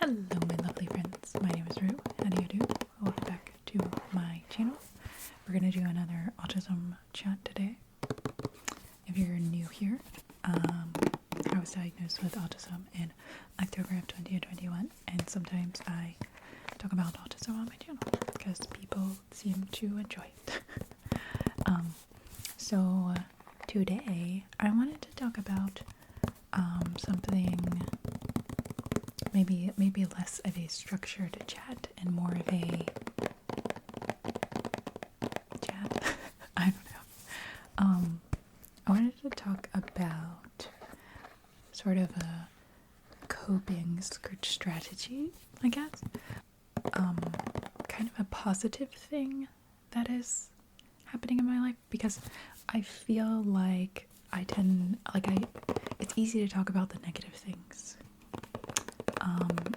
Hello my lovely friends, my name is Rue. How do you do? Welcome back to my channel. We're going to do another Autism Chat today. If you're new here, I was diagnosed with autism in October of 2021, and sometimes I talk about autism on my channel because people seem to enjoy it. So today I wanted to talk about something maybe less of a structured chat and more of a chat. I don't know. I wanted to talk about sort of a coping strategy, I guess. Kind of a positive thing that is happening in my life, because I feel like it's easy to talk about the negative things.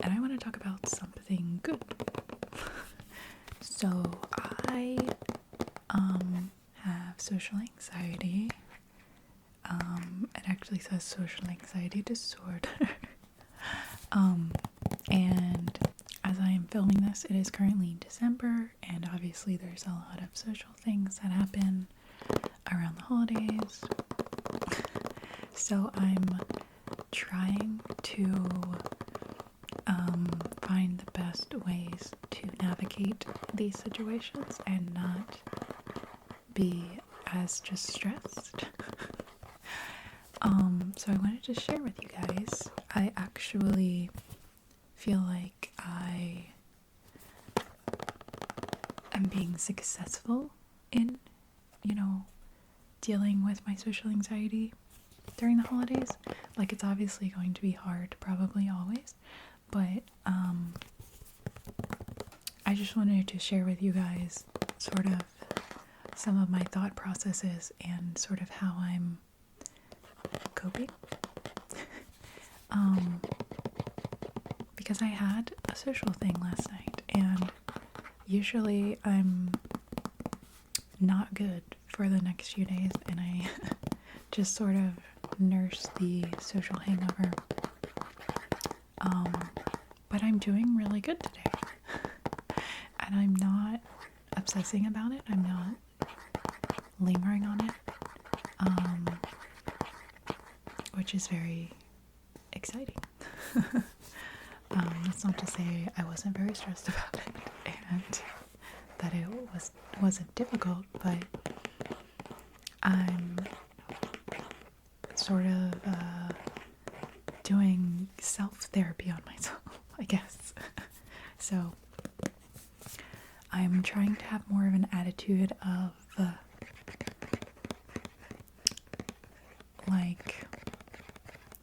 And I want to talk about something good. So I have social anxiety. It actually says social anxiety disorder. And as I am filming this, it is currently December, and obviously there's a lot of social things that happen around the holidays. So I'm trying to find the best ways to navigate these situations and not be as just stressed. So I wanted to share with you guys. I actually feel like I am being successful in, dealing with my social anxiety during the holidays. Like, it's obviously going to be hard, probably always, but I just wanted to share with you guys sort of some of my thought processes and sort of how I'm coping. Because I had a social thing last night, and usually I'm not good for the next few days, and I just sort of nurse the social hangover. But I'm doing really good today. And I'm not obsessing about it. I'm not lingering on it. Which is very exciting. That's not to say I wasn't very stressed about it and that it wasn't difficult, but I'm sort of doing self-therapy on myself, I guess. So I'm trying to have more of an attitude of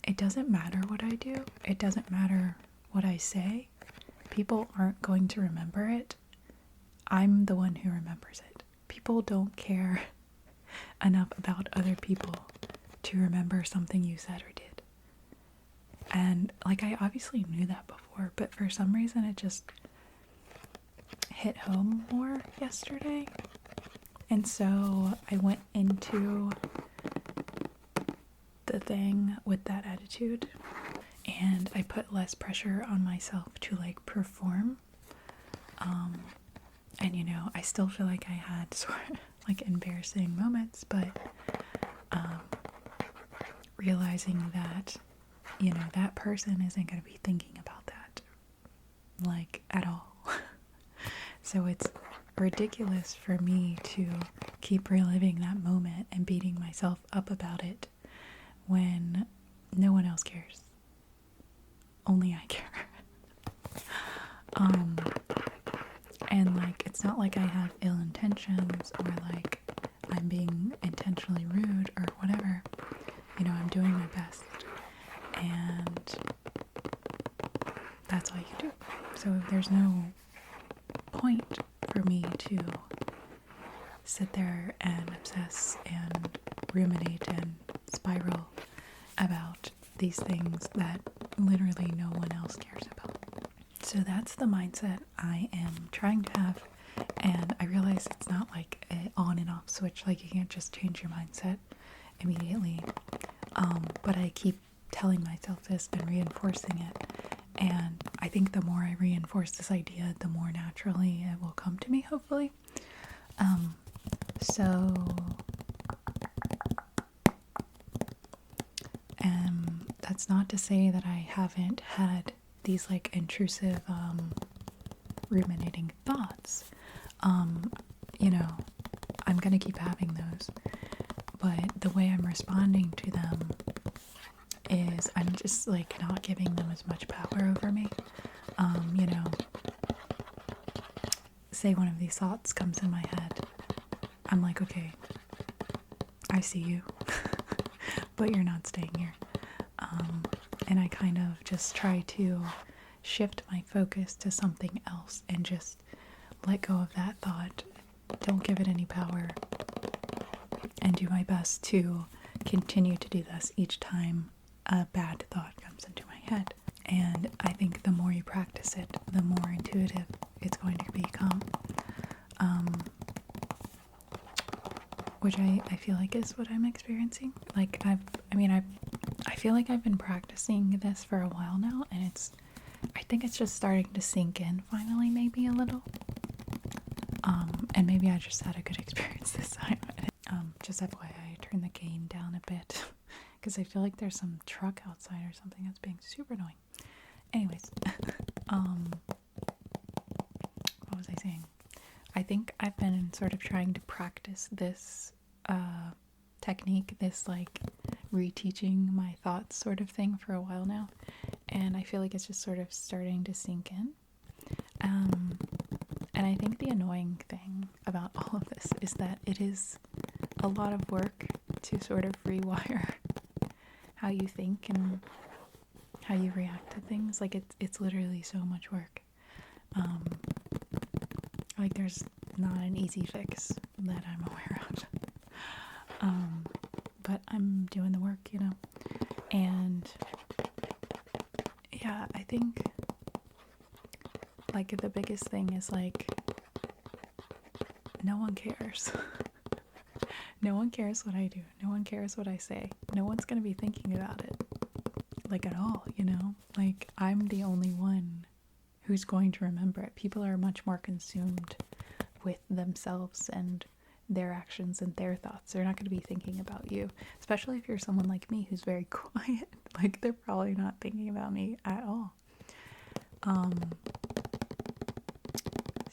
it doesn't matter what I do, it doesn't matter what I say, people aren't going to remember it. I'm the one who remembers it. People don't care enough about other people to remember something you said or did. And I obviously knew that before, but for some reason it just hit home more yesterday. And so I went into the thing with that attitude, and I put less pressure on myself to perform. And I still feel like I had sort of embarrassing moments, but realizing that that person isn't going to be thinking about that at all. So it's ridiculous for me to keep reliving that moment and beating myself up about it when no one else cares. Only I care. And it's not like I have ill intentions or I'm being intentionally rude or whatever. I'm doing my best, and that's all you can do. So there's no point for me to sit there and obsess and ruminate and spiral about these things that literally no one else cares about. So that's the mindset I am trying to have, and I realize it's not an on and off switch. You can't just change your mindset immediately, but I keep telling myself this and reinforcing it, and I think the more I reinforce this idea, the more naturally it will come to me, hopefully. So that's not to say that I haven't had these like intrusive ruminating thoughts. You know, I'm gonna keep having those, but the way I'm responding to them is I'm just like not giving them as much power over me. You know, say one of these thoughts comes in my head, I'm like, okay, I see you, but you're not staying here. And I kind of just try to shift my focus to something else and just let go of that thought. Don't give it any power, and do my best to continue to do this each time a bad thought comes into my head. And I think the more you practice it, the more intuitive it's going to become. Which I feel like is what I'm experiencing. Like I feel like I've been practicing this for a while now, and I think it's just starting to sink in finally, maybe a little. And maybe I just had a good experience this time. Just FYI, turn the gain down a bit because I feel like there's some truck outside or something that's being super annoying. Anyways, what was I saying? I think I've been sort of trying to practice this technique, this like reteaching my thoughts sort of thing for a while now, and I feel like it's just sort of starting to sink in. And I think the annoying thing about all of this is that it is a lot of work to sort of rewire how you think and how you react to things. Like it's literally so much work. Like there's not an easy fix that I'm aware of. But I'm doing the work, you know. And yeah, I think like the biggest thing is like no one cares. No one cares what I do. No one cares what I say. No one's gonna be thinking about it like at all, you know? Like I'm the only one who's going to remember it. People are much more consumed with themselves and their actions and their thoughts. They're not going to be thinking about you, especially if you're someone like me who's very quiet. Like they're probably not thinking about me at all.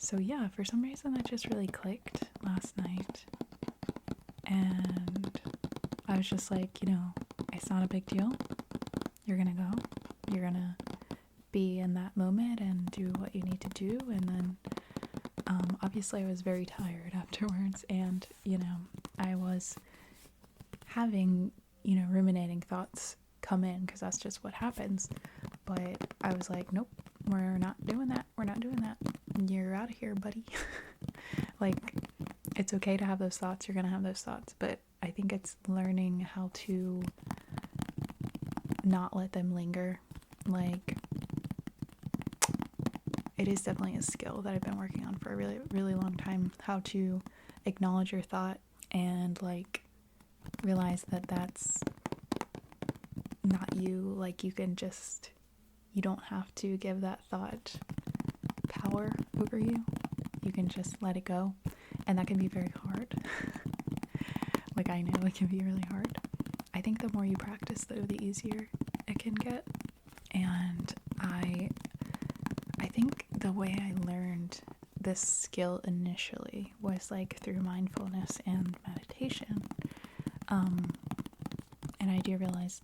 So yeah, for some reason that just really clicked last night, and I was just like, you know, it's not a big deal. You're gonna go, you're gonna be in that moment and do what you need to do, and then obviously I was very tired afterwards, and you know, I was having, you know, ruminating thoughts come in because that's just what happens, but I was like, nope, we're not doing that, you're out of here, buddy. Like, it's okay to have those thoughts, you're gonna have those thoughts, but I think it's learning how to not let them linger. Like, it is definitely a skill that I've been working on for a really, really long time, how to acknowledge your thought and like realize that that's not you. Like you don't have to give that thought power over you. You can just let it go, and that can be very hard. Like I know it can be really hard. I think the more you practice though, the easier it can get. And I think the way I learned this skill initially was like through mindfulness and meditation. And I do realize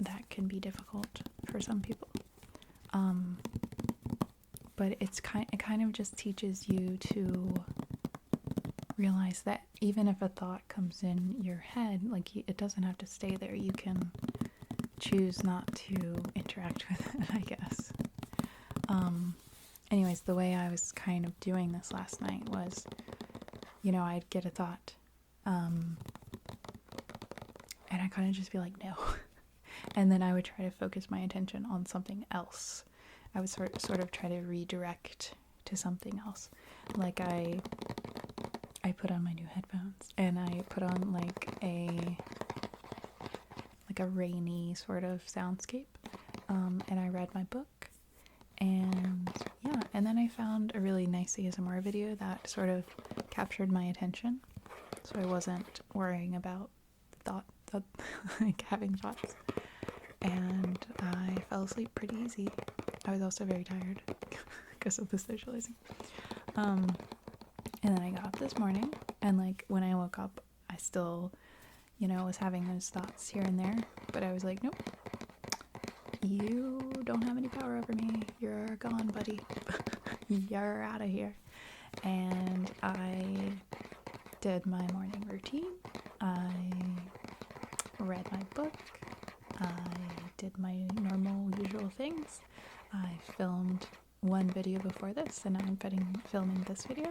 that can be difficult for some people. But it kind of just teaches you to realize that even if a thought comes in your head, like it doesn't have to stay there. You can choose not to interact with it, I guess. Anyways, the way I was kind of doing this last night was, you know, I'd get a thought, and I kind of just be like, no. And then I would try to focus my attention on something else. I would sort of try to redirect to something else. Like I put on my new headphones and I put on like a rainy sort of soundscape, and I read my book, and And then I found a really nice ASMR video that sort of captured my attention, so I wasn't worrying about like having thoughts. And I fell asleep pretty easy. I was also very tired because of the socializing. And then I got up this morning, and like when I woke up, I still, was having those thoughts here and there, but I was like, nope, you don't have any power over me. You're gone, buddy. You're out of here. And I did my morning routine. I read my book. I did my normal, usual things. I filmed one video before this, and I'm filming this video.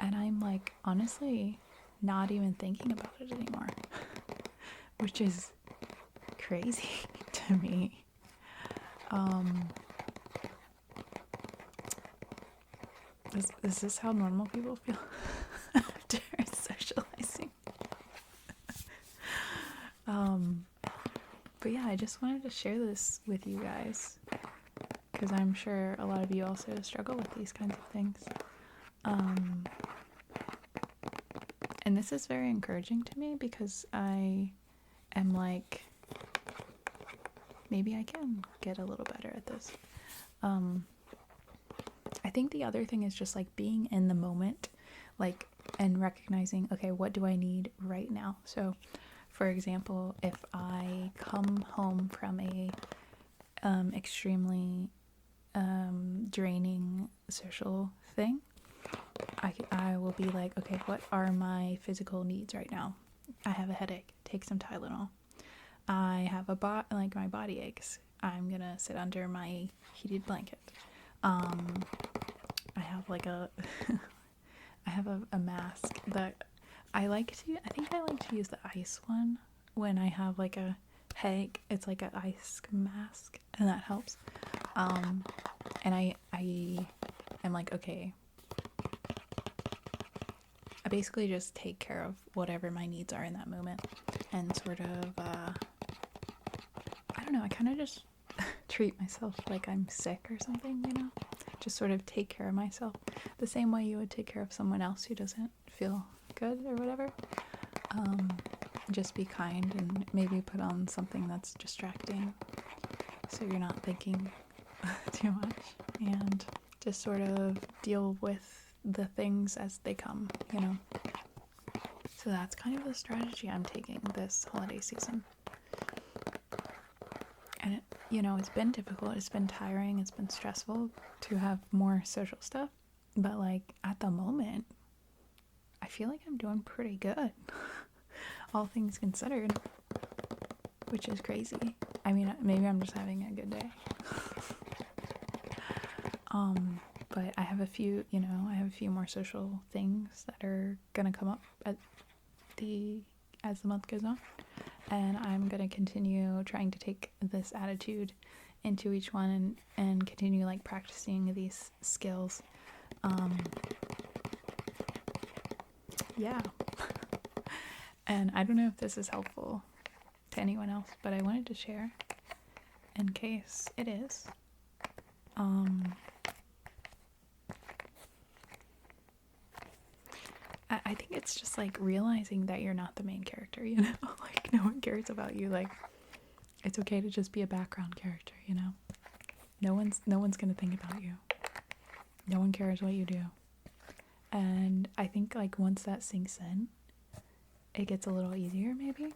And I'm like, honestly, not even thinking about it anymore, which is crazy to me. Is this how normal people feel after socializing? But yeah, I just wanted to share this with you guys, because I'm sure a lot of you also struggle with these kinds of things. And this is very encouraging to me, because I am like, maybe I can get a little better at this. I think the other thing is just like being in the moment, like, and recognizing, okay, what do I need right now? So for example, if I come home from a extremely draining social thing, I will be like, okay, what are my physical needs right now? I have a headache, take some Tylenol. I have my body aches, I'm gonna sit under my heated blanket. I have like a I have a mask that I think I like to use the ice one when I have like a headache. It's like an ice mask, and that helps. And I am like, okay, I basically just take care of whatever my needs are in that moment, and sort of I don't know, I kind of just treat myself like I'm sick or something, just sort of take care of myself the same way you would take care of someone else who doesn't feel good or whatever. Just be kind, and maybe put on something that's distracting so you're not thinking too much, and just sort of deal with the things as they come, So that's kind of the strategy I'm taking this holiday season. And it's been difficult, it's been tiring, it's been stressful to have more social stuff, but like at the moment, I feel like I'm doing pretty good, all things considered, which is crazy. I mean, maybe I'm just having a good day. But I have a few more social things that are gonna come up as the month goes on, and I'm gonna continue trying to take this attitude into each one, and continue like practicing these skills. Yeah. And I don't know if this is helpful to anyone else, but I wanted to share in case it is. I think it's just like realizing that you're not the main character, like no one cares about you. Like, it's okay to just be a background character, no one's gonna think about you. No one cares what you do. And I think like once that sinks in, it gets a little easier, maybe.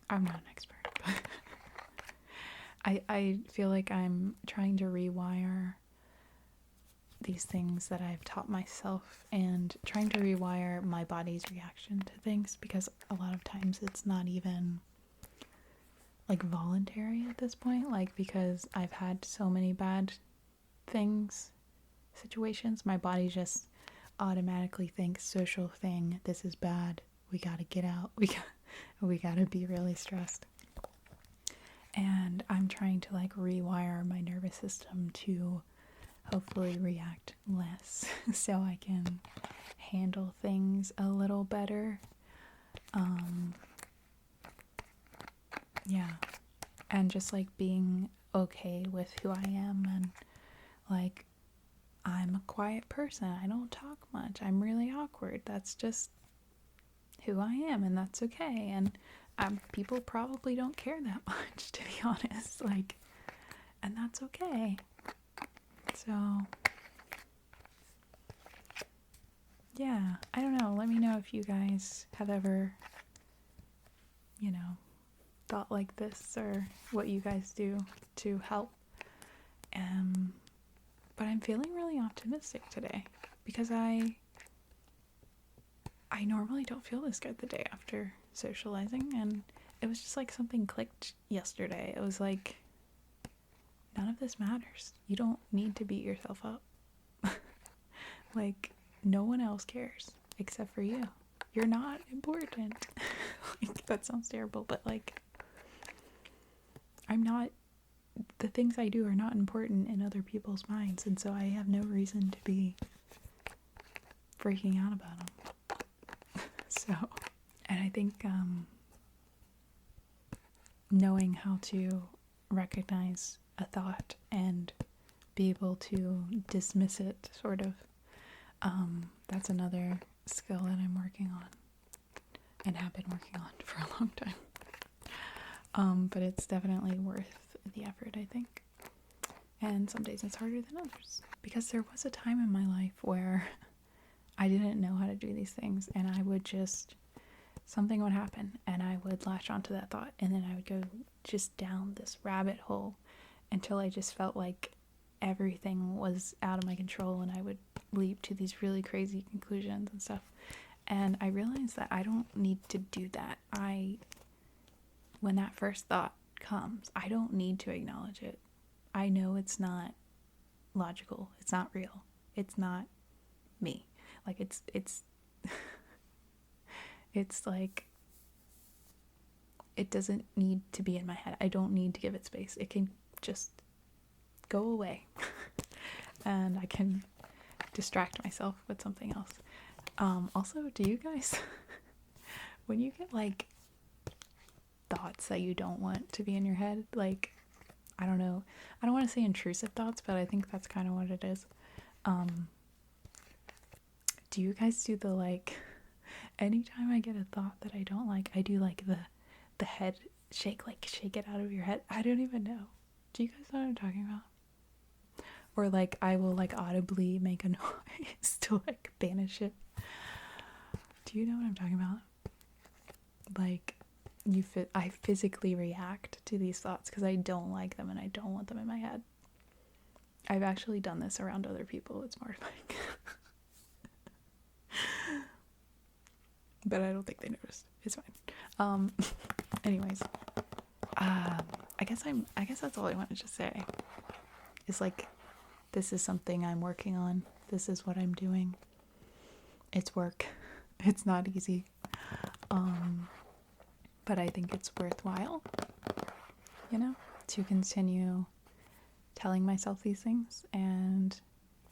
I'm not an expert, but I feel like I'm trying to rewire these things that I've taught myself, and trying to rewire my body's reaction to things, because a lot of times it's not even like voluntary at this point, like because I've had so many bad situations, my body just automatically thinks, social thing, this is bad, we gotta get out, we gotta be really stressed. And I'm trying to like rewire my nervous system to hopefully react less so I can handle things a little better. Yeah, and just like being okay with who I am, and like I'm a quiet person. I don't talk much. I'm really awkward. That's just who I am, and that's okay. And people probably don't care that much, to be honest. Like, and that's okay. So, yeah, I don't know. Let me know if you guys have ever, thought like this, or what you guys do to help. But I'm feeling really optimistic today because I normally don't feel this good the day after socializing, and it was just like something clicked yesterday. It was like, none of this matters. You don't need to beat yourself up. Like, no one else cares except for you. You're not important. Like, that sounds terrible, but like, the things I do are not important in other people's minds, and so I have no reason to be freaking out about them. So, and I think knowing how to recognize a thought and be able to dismiss it, sort of, that's another skill that I'm working on and have been working on for a long time. But it's definitely worth the effort, I think. And some days it's harder than others. Because there was a time in my life where I didn't know how to do these things, and I would just, something would happen, and I would latch onto that thought, and then I would go just down this rabbit hole until I just felt like everything was out of my control, and I would leap to these really crazy conclusions and stuff. And I realized that I don't need to do that. When that first thought comes, I don't need to acknowledge it. I know it's not logical. It's not real. It's not me. Like, it's it's like, it doesn't need to be in my head. I don't need to give it space. It can just go away. And I can distract myself with something else. Also, do you guys, when you get like thoughts that you don't want to be in your head, like, I don't know, I don't want to say intrusive thoughts, but I think that's kind of what it is. Do you guys do the, like, anytime I get a thought that I don't like, I do like the head shake, like shake it out of your head? I don't even know. Do you guys know what I'm talking about? Or like, I will like audibly make a noise to like banish it. Do you know what I'm talking about? Like, I physically react to these thoughts because I don't like them and I don't want them in my head. I've actually done this around other people. It's mortifying. But I don't think they noticed. It's fine. Anyways, I guess that's all I wanted to say. It's like, this is something I'm working on. This is what I'm doing. It's work. It's not easy. But I think it's worthwhile, to continue telling myself these things, and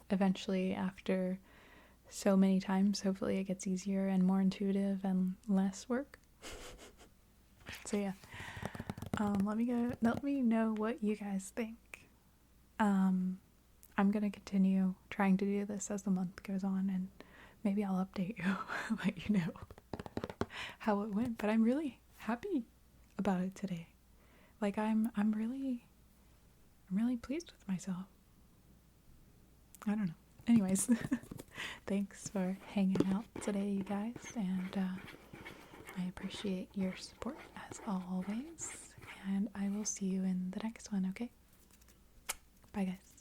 eventually, after so many times, hopefully it gets easier and more intuitive and less work. So yeah, let me know what you guys think. I'm gonna continue trying to do this as the month goes on, and maybe I'll update you, let you know how it went. But I'm really happy about it today. Like, I'm really pleased with myself. I don't know. Anyways, thanks for hanging out today, you guys, and I appreciate your support as always, and I will see you in the next one, okay? Bye, guys.